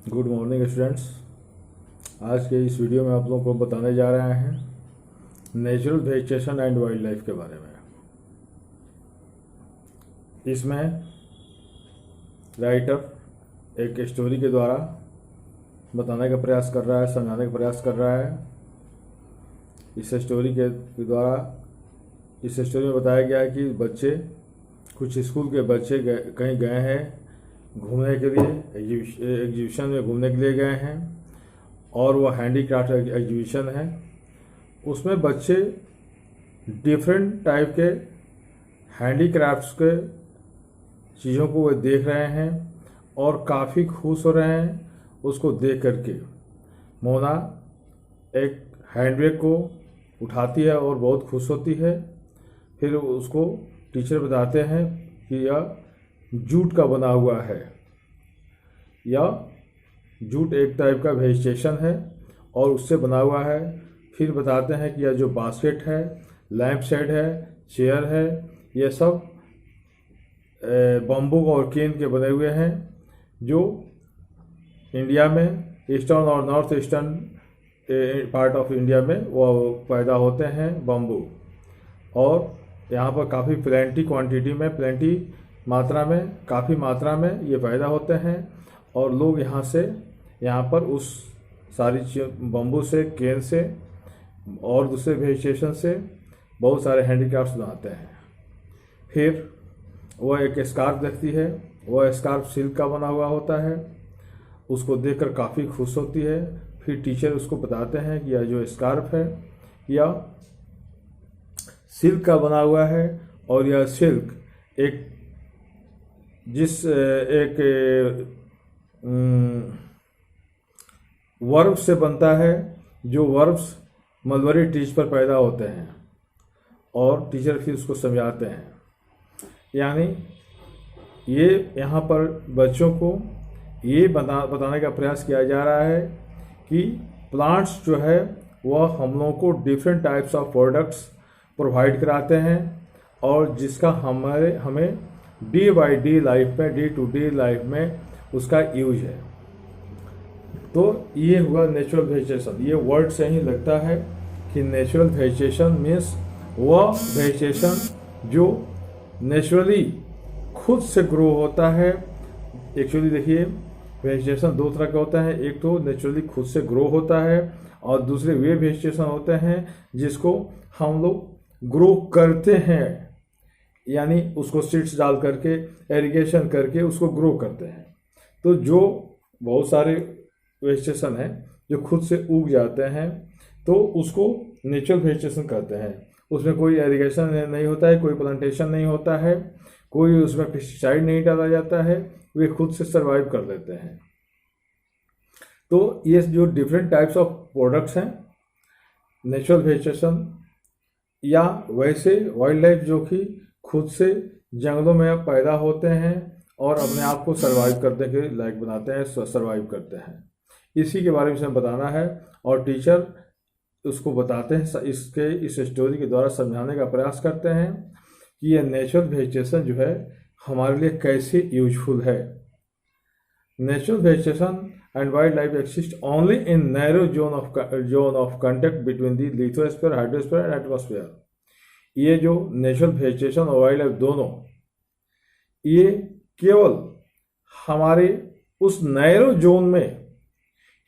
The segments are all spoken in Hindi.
Good morning students. आज के इस वीडियो में आप लोगों को बताने जा रहे हैं natural vegetation and wild life के बारे में। इसमें राइटर एक स्टोरी के द्वारा बताने का प्रयास कर रहा है, समझाने का प्रयास कर रहा है। इस स्टोरी के द्वारा इस स्टोरी में बताया गया है कि कुछ स्कूल के बच्चे कहीं गए हैं घूमने के लिए, एग्जीबिशन में घूमने के लिए गए हैं और वह हैंडीक्राफ्ट एग्जीबिशन है। उसमें बच्चे डिफरेंट टाइप के हैंडीक्राफ्ट्स के चीज़ों को वे देख रहे हैं और काफ़ी खुश हो रहे हैं उसको देख करके। मोना एक हैंडबैग को उठाती है और बहुत खुश होती है। फिर उसको टीचर बताते हैं कि यह जूट का बना हुआ है। यह जूट एक टाइप का वेजिटेशन है और उससे बना हुआ है। फिर बताते हैं कि यह जो बास्केट है, लैंप शेड है, चेयर है, यह सब बम्बू और केन के बने हुए हैं जो इंडिया में ईस्टर्न और north eastern part of India में वो पैदा होते हैं बम्बू। और यहाँ पर काफ़ी काफ़ी मात्रा में ये पैदा होते हैं और लोग यहाँ पर उस सारी बम्बू से, केन से और दूसरे वेजिटेशन से बहुत सारे हैंडीक्राफ्ट्स बनाते हैं। फिर वह एक स्कार्फ देखती है। वह स्कार्फ सिल्क का बना हुआ होता है। उसको देखकर काफ़ी खुश होती है। फिर टीचर उसको बताते हैं कि यह जो स्कार्फ है यह सिल्क का बना हुआ है और यह सिल्क एक वर्ब से बनता है, जो वर्ब्स मलबरी ट्रीज पर पैदा होते हैं। और टीचर फिर उसको समझाते हैं। यानी ये यहाँ पर बच्चों को ये बताने का प्रयास किया जा रहा है कि प्लांट्स जो है वह हम लोगों को different types of products provide कराते हैं और जिसका हमें डे बाई डे लाइफ में, डे टू डे लाइफ में उसका यूज है। तो ये हुआ नेचुरल वेजिटेशन। ये वर्ड से ही लगता है कि नेचुरल वेजिटेशन मीन्स वह वेजिटेशन जो नेचुरली खुद से ग्रो होता है। एक्चुअली देखिए, वेजिटेशन दो तरह का होता है। एक तो नेचुरली खुद से ग्रो होता है और दूसरे वे वेजिटेशन होते हैं जिसको हम लोग ग्रो करते हैं, यानी उसको सीड्स डाल करके, एरिगेशन करके उसको ग्रो करते हैं। तो जो बहुत सारे वेजिटेशन हैं जो खुद से उग जाते हैं तो उसको नेचुरल वेजिटेशन कहते हैं। उसमें कोई एरिगेशन नहीं होता है, कोई प्लांटेशन नहीं होता है, कोई उसमें पेस्टिसाइड नहीं डाला जाता है, वे खुद से सर्वाइव कर लेते हैं। तो ये जो डिफरेंट टाइप्स ऑफ प्रोडक्ट्स हैं, नेचुरल वेजिटेशन या वैसे वाइल्ड लाइफ जो कि खुद से जंगलों में पैदा होते हैं और अपने आप को सर्वाइव करने के लायक बनाते हैं, सर्वाइव करते हैं, इसी के बारे में हमें बताना है। और टीचर उसको बताते हैं, इस स्टोरी के द्वारा समझाने का प्रयास करते हैं कि यह नेचुरल वेजिटेशन जो है हमारे लिए कैसे यूजफुल है। Natural vegetation and wildlife exist only in narrow zone of contact between the lithosphere, hydrosphere and atmosphere. ये जो नेचुरल वेजिटेशन और वाइल्ड लाइफ दोनों, ये केवल हमारे उस नैरो जोन में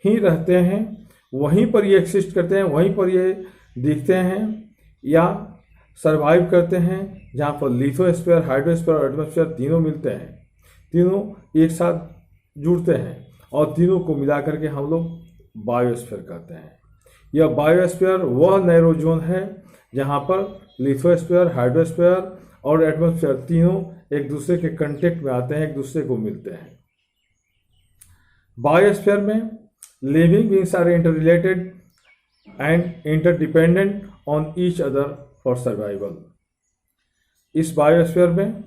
ही रहते हैं, वहीं पर ये एक्सिस्ट करते हैं, वहीं पर ये दिखते हैं या सरवाइव करते हैं, जहाँ पर लिथोस्फीयर, हाइड्रोस्फीयर और एटमॉस्फेयर तीनों मिलते हैं, तीनों एक साथ जुड़ते हैं और तीनों को मिला करके हम लोग बायोस्फीयर कहते हैं। यह बायोस्फीयर वह नैरो जोन है जहाँ पर लिथोस्फीयर, हाइड्रोस्फीयर और एटमॉस्फेयर तीनों एक दूसरे के कांटेक्ट में आते हैं, एक दूसरे को मिलते हैं। बायोस्फीयर में living beings are interrelated and interdependent on each other for survival. इस बायोस्फीयर में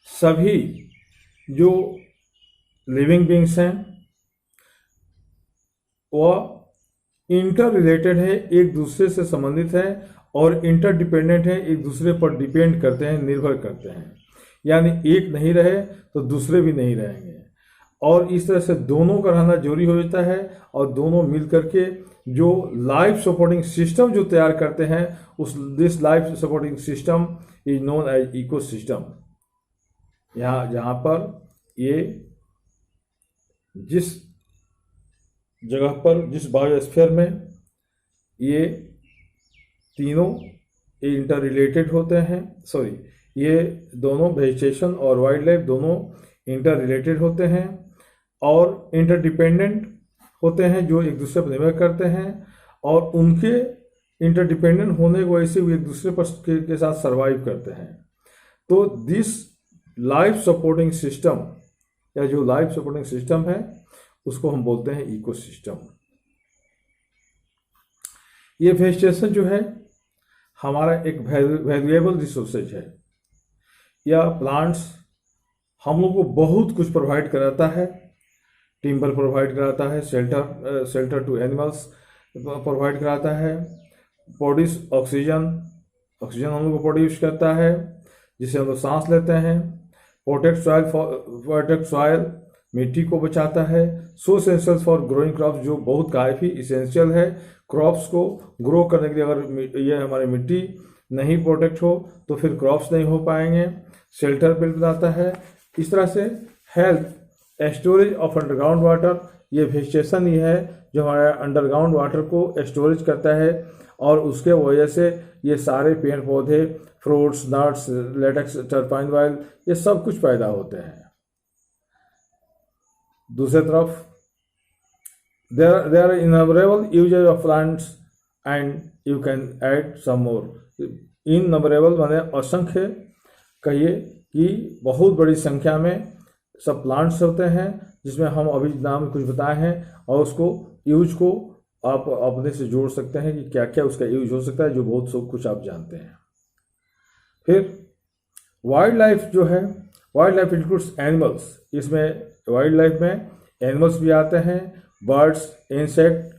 सभी जो लिविंग बीइंग्स हैं वह इंटर रिलेटेड है, एक दूसरे से संबंधित है और इंटरडिपेंडेंट है, एक दूसरे पर डिपेंड करते हैं, निर्भर करते हैं। यानी एक नहीं रहे तो दूसरे भी नहीं रहेंगे। और इस तरह से दोनों का रहना जरूरी हो जाता है, और दोनों मिल करके जो लाइफ सपोर्टिंग सिस्टम जो तैयार करते हैं, उस this life supporting system is known as ecosystem. यहाँ जहाँ पर ये जिस जगह पर, जिस बायोस्फीयर में ये तीनों इंटर रिलेटेड होते हैं, सॉरी, ये दोनों वेजिटेशन और वाइल्ड लाइफ दोनों इंटर रिलेटेड होते हैं और इंटरडिपेंडेंट होते हैं, जो एक दूसरे पर निर्भर करते हैं, और उनके इंटरडिपेंडेंट होने की वजह से वो एक दूसरे पर के साथ सर्वाइव करते हैं। तो दिस लाइफ सपोर्टिंग सिस्टम, या जो लाइफ सपोर्टिंग सिस्टम है, उसको हम बोलते हैं इकोसिस्टम। ये वेजिटेशन जो है हमारा एक वैल्यूएबल रिसोर्सेज है। यह प्लांट्स हम लोग को बहुत कुछ प्रोवाइड कराता है। टिम्बर प्रोवाइड कराता है, शेल्टर टू एनिमल्स प्रोवाइड कराता है, प्रोड्यूस ऑक्सीजन हम लोग को प्रोड्यूस करता है जिससे हम लोग सांस लेते हैं, प्रोटेक्ट सॉइल मिट्टी को बचाता है, सो एसेंशियल फॉर ग्रोइंग क्रॉप्स, जो बहुत काफ़ी इसेंशियल है क्रॉप्स को ग्रो करने के लिए। अगर ये हमारी मिट्टी नहीं प्रोटेक्ट हो तो फिर क्रॉप्स नहीं हो पाएंगे। शेल्टर बिल्ड बनाता है। इस तरह से health, storage of underground water, ये वेजिटेशन ही है जो हमारे अंडरग्राउंड वाटर को स्टोरेज करता है, और उसके वजह से ये सारे पेड़ पौधे, फ्रूट्स, नट्स, लेटेक्स, टर्पाइन ऑयल, ये सब कुछ पैदा होते हैं। दूसरी तरफ there are innumerable uses of plants and you can add some more. इननंबरेबल माने असंख्य, कहिए कि बहुत बड़ी संख्या में सब प्लांट्स होते हैं जिसमें हम अभी नाम कुछ बताए हैं, और उसको यूज को आप अपने से जोड़ सकते हैं कि क्या क्या उसका यूज हो सकता है, जो बहुत सब कुछ आप जानते हैं। फिर वाइल्ड लाइफ जो है, वाइल्ड लाइफ इंक्लूड्स एनिमल्स। इसमें वाइल्ड लाइफ में एनिमल्स भी आते हैं, birds, insect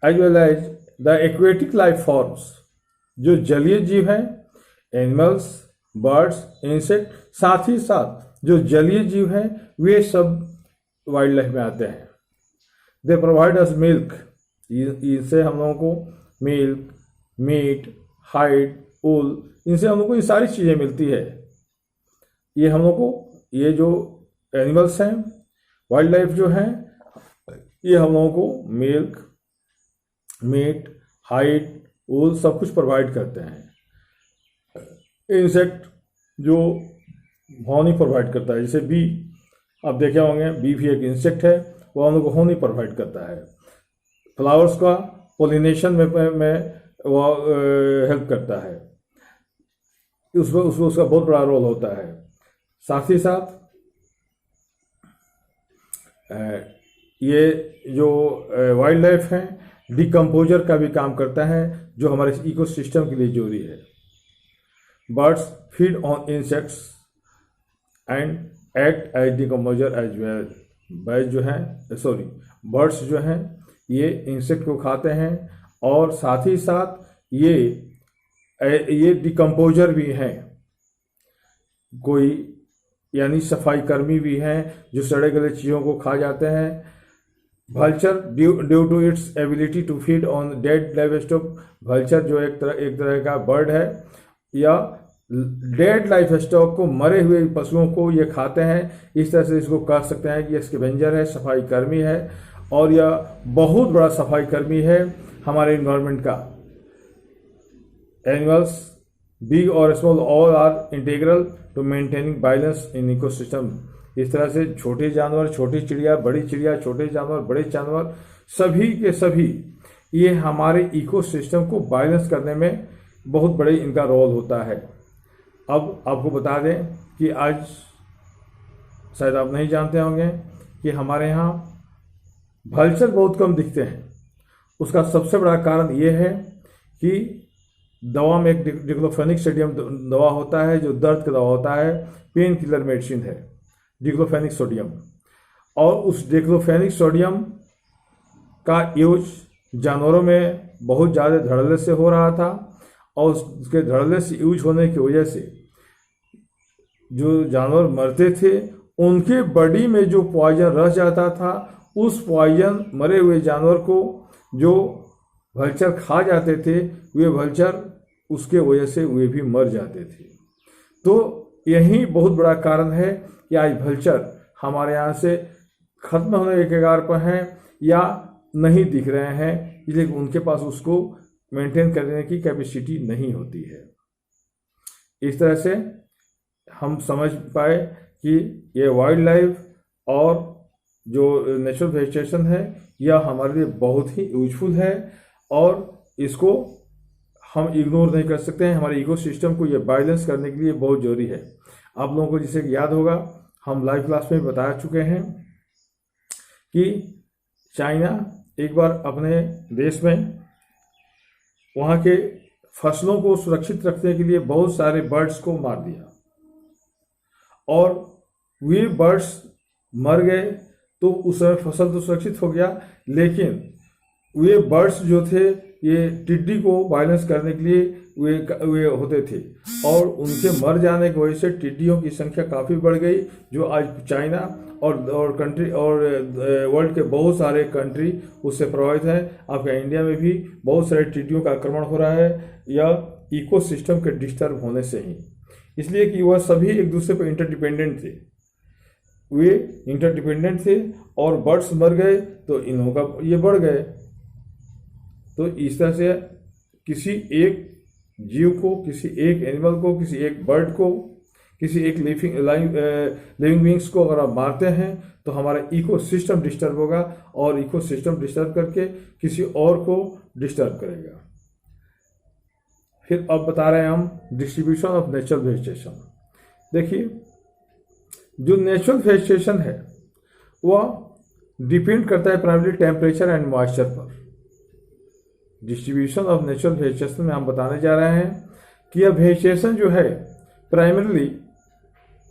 as well as the aquatic life forms, जो जलीय जीव हैं, एनिमल्स, बर्ड्स, इंसेक्ट, साथ ही साथ जो जलीय जीव हैं वे सब वाइल्ड लाइफ में आते हैं। दे प्रोवाइड अस मिल्क, इनसे हम लोगों को मिल्क, मीट, हाइड, वूल, इनसे हम लोग को ये सारी चीज़ें मिलती है। ये हम लोग को, ये जो एनिमल्स हैं, वाइल्ड लाइफ जो हैं, ये हम लोगों को मिल्क, मीट, हाइड, वूल सब कुछ प्रोवाइड करते हैं। इंसेक्ट जो हॉनी प्रोवाइड करता है, जैसे बी, आप देखे होंगे, बी भी एक इंसेक्ट है, वो हम लोग को हॉनी प्रोवाइड करता है। फ्लावर्स का पोलिनेशन में वो हेल्प करता है, उसमें उसका बहुत बड़ा रोल होता है। साथ ही साथ ये जो वाइल्ड लाइफ है डिकम्पोजर का भी काम करता है, जो हमारे इकोसिस्टम के लिए जरूरी है। Birds feed on insects and act as decomposer as well. Birds जो हैं ये इंसेक्ट को खाते हैं, और साथ ही साथ ये डिकम्पोजर भी हैं, कोई यानी सफाई कर्मी भी हैं जो सड़े गले चीज़ों को खा जाते हैं। Vulture due to its ability to feed on dead life stock, vulture जो एक तरह का बर्ड है, या डेड लाइफ स्टॉक को, मरे हुए पशुओं को ये खाते हैं। इस तरह से इसको कह सकते हैं कि ये स्कैवेंजर है, सफाई कर्मी है, और यह बहुत बड़ा सफाई कर्मी है हमारे इन्वायरमेंट का। एनिमल्स बिग और small all are integral to maintaining balance in ecosystem. इस तरह से छोटे जानवर, छोटी चिड़िया, बड़ी चिड़िया, छोटे जानवर, बड़े जानवर, सभी के सभी ये हमारे इकोसिस्टम को बैलेंस करने में बहुत बड़े इनका रोल होता है। अब आपको बता दें कि आज शायद आप नहीं जानते होंगे कि हमारे यहाँ वल्चर बहुत कम दिखते हैं। उसका सबसे बड़ा कारण ये है कि दवा में एक डिक्लोफेनिक सोडियम दवा होता है, जो दर्द का दवा होता है, पेन किलर मेडिसिन है, डिक्लोफेनिक सोडियम। और उस डिक्लोफेनिक सोडियम का यूज जानवरों में बहुत ज़्यादा धड़ल्ले से हो रहा था, और उसके धड़ल्ले से यूज होने की वजह से जो जानवर मरते थे उनके बॉडी में जो पॉइजन रह जाता था, उस पॉइजन मरे हुए जानवर को जो वल्चर खा जाते थे, वे वल्चर उसके वजह से वे भी मर जाते थे। तो यही बहुत बड़ा कारण है कि आज वल्चर हमारे यहाँ से खत्म होने के कगार पर हैं या नहीं दिख रहे हैं, इसलिए उनके पास उसको मेंटेन करने की कैपेसिटी नहीं होती है। इस तरह से हम समझ पाए कि ये वाइल्ड लाइफ और जो नेचुरल वेजिटेशन है यह हमारे लिए बहुत ही यूजफुल है और इसको हम इग्नोर नहीं कर सकते हैं। हमारे इकोसिस्टम को ये बैलेंस करने के लिए बहुत ज़रूरी है। आप लोगों को जिसे याद होगा, हम लाइव क्लास में बता चुके हैं कि चाइना एक बार अपने देश में वहाँ के फसलों को सुरक्षित रखने के लिए बहुत सारे बर्ड्स को मार दिया और वे बर्ड्स मर गए। तो उस समय फसल तो सुरक्षित हो गया, लेकिन वे बर्ड्स जो थे ये टिड्डी को बैलेंस करने के लिए वे होते थे और उनके मर जाने की वजह से टिड्डियों की संख्या काफ़ी बढ़ गई, जो आज चाइना और कंट्री और वर्ल्ड के बहुत सारे कंट्री उससे प्रभावित हैं। आपका इंडिया में भी बहुत सारे टिड्डियों का आक्रमण हो रहा है, यह इकोसिस्टम के डिस्टर्ब होने से ही, इसलिए कि वह सभी एक दूसरे पर इंटरडिपेंडेंट थे। वे इंटरडिपेंडेंट थे और बर्ड्स मर गए तो इन लोगों का ये बढ़ गए। तो इस तरह से किसी एक जीव को, किसी एक एनिमल को, किसी एक बर्ड को, किसी एक लिविंग बींग्स को अगर आप मारते हैं तो हमारा इकोसिस्टम डिस्टर्ब होगा और इकोसिस्टम डिस्टर्ब करके किसी और को डिस्टर्ब करेगा। फिर अब बता रहे हैं हम डिस्ट्रीब्यूशन ऑफ नेचुरल वेजिटेशन। देखिए, जो नेचुरल वेजिटेशन है वह डिपेंड करता है प्राइमरी टेम्परेचर एंड मॉइस्चर पर। डिस्ट्रीब्यूशन ऑफ नेचुरल वेजिटेशन में हम बताने जा रहे हैं कि यह वेजिटेशन जो है प्राइमरीली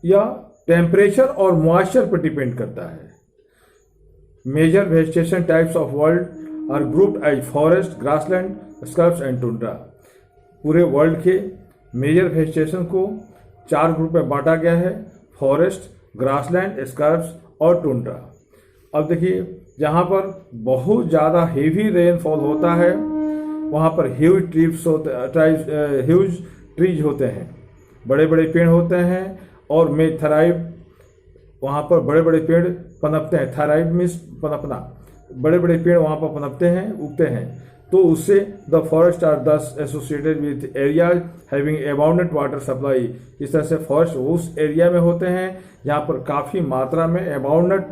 या टेम्परेचर और मॉइस्चर पर डिपेंड करता है। Major vegetation types of world are grouped as forest, grassland, scrubs and tundra. पूरे वर्ल्ड के मेजर वेजिटेशन को 4 ग्रुप में बांटा गया है: फॉरेस्ट, ग्रासलैंड, स्कर्प्स और टुंड्रा। अब देखिए, जहाँ पर बहुत ज़्यादा हेवी रेनफॉल होता है वहाँ पर ह्यूज ट्रीज होते हैं, बड़े बड़े पेड़ होते हैं और थराइब, वहाँ पर बड़े बड़े पेड़ पनपते हैं। थराइब मीन्स पनपना, बड़े बड़े पेड़ वहाँ पर पनपते हैं, उगते हैं। तो उससे द फॉरेस्ट आर दस associated with areas having abundant water supply. इस तरह से फॉरेस्ट उस एरिया में होते हैं जहाँ पर काफ़ी मात्रा में अबाउंडेंट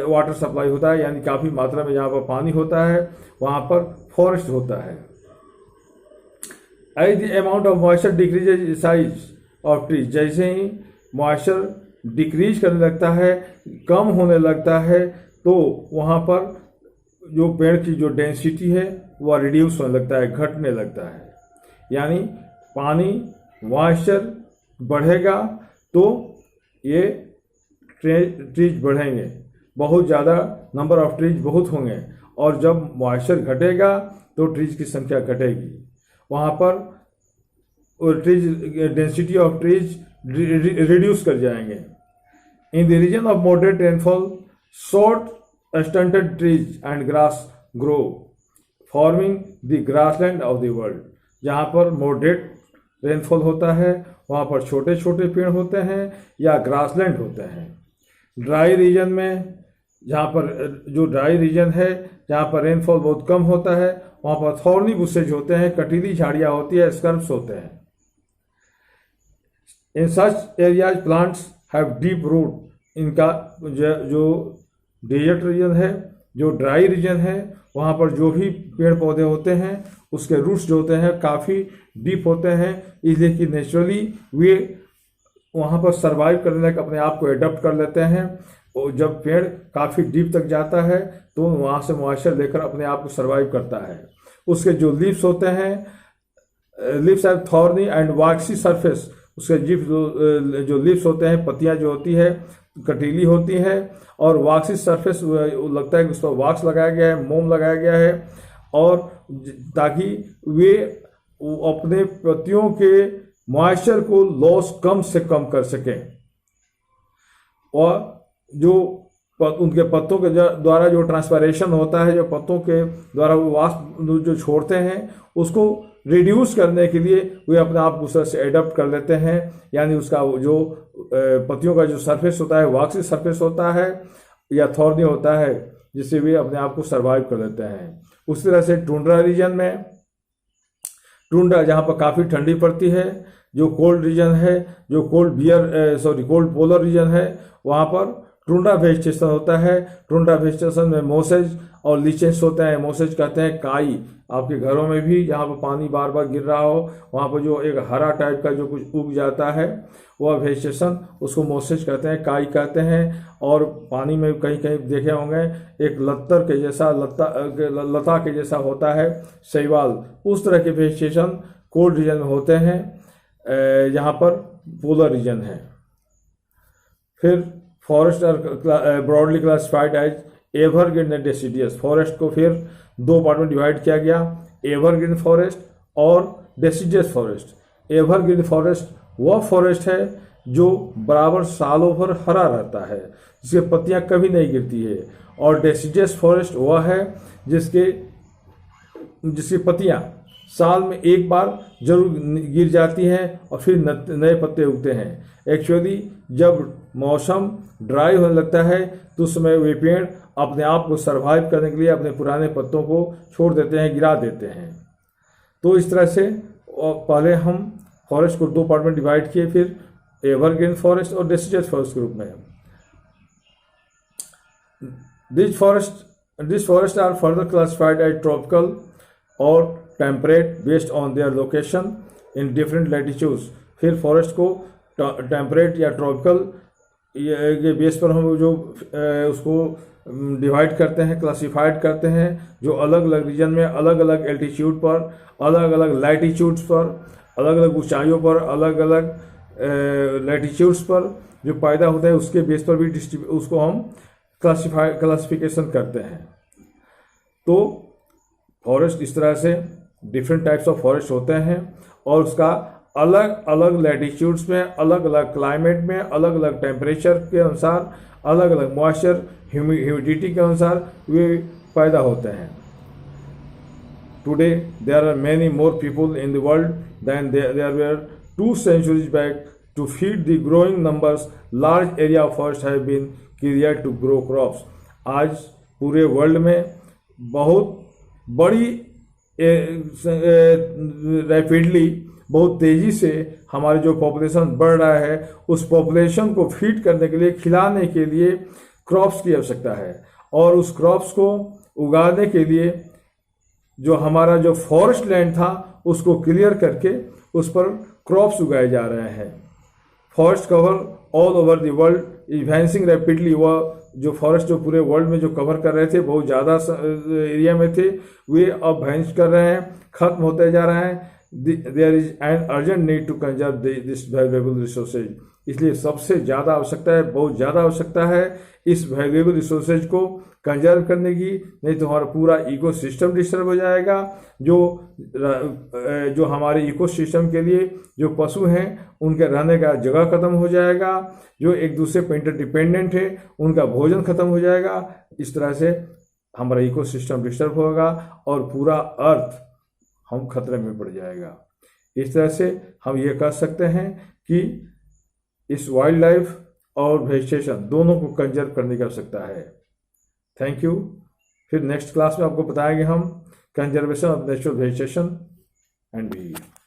वाटर सप्लाई होता है, यानी काफ़ी मात्रा में जहाँ पर पानी होता है वहाँ पर फॉरेस्ट होता है। As the amount of moisture decreases size of trees, जैसे ही मॉइस्चर डिक्रीज करने लगता है, कम होने लगता है, तो वहाँ पर जो पेड़ की जो डेंसिटी है वह रिड्यूस होने लगता है, घटने लगता है। यानी पानी मॉइस्चर बढ़ेगा तो ये ट्रीज बढ़ेंगे, बहुत ज़्यादा नंबर ऑफ ट्रीज बहुत होंगे, और जब मॉइस्चर घटेगा तो ट्रीज की संख्या घटेगी। वहाँ पर trees density of trees reduce कर जाएंगे। In the region of moderate rainfall short stunted trees and grass grow, forming the grassland of the world। जहाँ पर मॉडरेट रेनफॉल होता है वहाँ पर छोटे छोटे पेड़ होते हैं या ग्रासलैंड होते हैं। ड्राई रीजन में, जहाँ पर जो ड्राई रीजन है जहाँ पर रेनफॉल बहुत कम होता है वहाँ पर थॉर्नी बुशेज होते हैं, कटीली झाड़ियाँ होती है, स्कर्प्स होते हैं। In such areas plants have deep root. इनका जो डेजर्ट रीजन है, जो ड्राई रीजन है, वहाँ पर जो भी पेड़ पौधे होते हैं उसके रूट्स जो होते हैं काफ़ी डीप होते हैं, इसलिए कि नेचुरली वे वहाँ पर सर्वाइव करने का अपने आप को एडप्ट कर लेते हैं। और जब पेड़ काफ़ी डीप तक जाता है तो वहाँ से मॉइस्चर लेकर अपने आप को सर्वाइव करता है। उसके जो लीव्स होते हैं, leaves are thorny and waxy surface. उसके जो लीव्स होते हैं, पत्तियाँ जो होती है कटीली होती है और वैक्सी सरफेस लगता है कि उस पर वैक्स लगाया गया है, मोम लगाया गया है, और ताकि वे अपने पत्तियों के मॉइस्चर को लॉस कम से कम कर सकें। और जो उनके पत्तों के द्वारा जो ट्रांसपायरेशन होता है, जो पत्तों के द्वारा वो वाष्प जो छोड़ते हैं, उसको रिड्यूस करने के लिए वे अपने आप दूसरे से एडप्ट कर लेते हैं। यानी उसका जो पत्तियों का जो सरफेस होता है वॉक्सी सरफेस होता है या थॉर्नी होता है, जिससे वे अपने आप को सर्वाइव कर लेते हैं। उस तरह से टुंड्रा रीजन में, टुंड्रा जहाँ पर काफ़ी ठंडी पड़ती है, जो कोल्ड रीजन है, जो कोल्ड पोलर रीजन है, वहाँ पर टुंड्रा वेजिटेशन होता है। टुंड्रा वेजिटेशन में मोसेज और लीचेस होते हैं। मोसेज कहते हैं काई। आपके घरों में भी जहाँ पर पानी बार बार गिर रहा हो, वहाँ पर जो एक हरा टाइप का जो कुछ उग जाता है, वह वेजिटेशन, उसको मोसेज कहते हैं, काई कहते हैं। और पानी में कहीं कहीं देखे होंगे एक लत्तर के जैसा, लता के जैसा होता है शैवाल। उस तरह के वेजिटेशन कोल्ड रीजन में होते हैं, यहाँ पर पोलर रीजन है। फिर forest are broadly classified as evergreen and deciduous. Forest को फिर दो पार्ट में डिवाइड किया गया, एवरग्रीन फॉरेस्ट और डेसिडियस फॉरेस्ट। एवरग्रीन फॉरेस्ट वह फॉरेस्ट है जो बराबर सालों भर हरा रहता है, जिसकी पत्तियां कभी नहीं गिरती है। और डेसिडियस फॉरेस्ट वह है जिसकी पत्तियां साल में एक बार जरूर गिर जाती हैं और फिर नए पत्ते उगते हैं। एक्चुअली जब मौसम ड्राई होने लगता है तो उस समय वे पेड़ अपने आप को सरवाइव करने के लिए अपने पुराने पत्तों को छोड़ देते हैं, गिरा देते हैं। तो इस तरह से पहले हम फॉरेस्ट को दो पार्ट में डिवाइड किए, फिर एवरग्रीन फॉरेस्ट और डेसिडियस फॉरेस्ट के रूप में। This forest are further classified as tropical और temperate based on their location in different latitudes. फिर फॉरेस्ट को टेम्परेट या ट्रॉपिकल ये बेस पर हम जो उसको डिवाइड करते हैं, क्लासिफाइड करते हैं, जो अलग अलग रीजन में अलग अलग एल्टीट्यूड पर, अलग अलग लैटिट्यूड्स पर, अलग अलग ऊंचाइयों पर, अलग अलग लैटिट्यूड्स पर जो पैदा होता है, उसके बेस पर भी उसको हम क्लासिफिकेशन करते हैं। तो फॉरेस्ट इस तरह से डिफरेंट टाइप्स ऑफ फॉरेस्ट होते हैं और उसका अलग अलग लैटिट्यूड्स में, अलग अलग क्लाइमेट में, अलग अलग टेम्परेचर के अनुसार, अलग अलग मॉइस्चर ह्यूमिडिटी के अनुसार वे पैदा होते हैं। Today there are many more people in the world than there were 2 centuries back. To feed the growing numbers large area of forest have been cleared to grow crops. आज पूरे वर्ल्ड में बहुत बड़ी रैपिडली, बहुत तेज़ी से हमारी जो पॉपुलेशन बढ़ रहा है, उस पॉपुलेशन को फीड करने के लिए, खिलाने के लिए क्रॉप्स की आवश्यकता है। और उस क्रॉप्स को उगाने के लिए जो हमारा जो फॉरेस्ट लैंड था उसको क्लियर करके उस पर क्रॉप्स उगाए जा रहे हैं। Forest cover all over the world increasing rapidly. वह जो फॉरेस्ट जो पूरे वर्ल्ड में जो कवर कर रहे थे, बहुत ज़्यादा एरिया में थे, वे अब वैनिश कर रहे हैं, खत्म होते जा रहे हैं। There is an urgent need to conserve this valuable resources. इसलिए सबसे ज़्यादा आवश्यकता है, बहुत ज़्यादा आवश्यकता है इस वैल्यूएबल रिसोर्सेज को कंजर्व करने की, नहीं तो हमारा पूरा इकोसिस्टम डिस्टर्ब हो जाएगा। जो हमारे इकोसिस्टम के लिए जो पशु हैं उनके रहने का जगह खत्म हो जाएगा, जो एक दूसरे पर इंटरडिपेंडेंट है उनका भोजन खत्म हो जाएगा। इस तरह से हमारा इकोसिस्टम डिस्टर्ब होगा और पूरा अर्थ हम खतरे में पड़ जाएगा। इस तरह से हम ये कह सकते हैं कि इस वाइल्ड लाइफ और वेजिटेशन दोनों को कंजर्व करने की आवश्यकता है। Thank you. फिर नेक्स्ट क्लास में आपको बताएंगे हम conservation of natural vegetation and behaviour.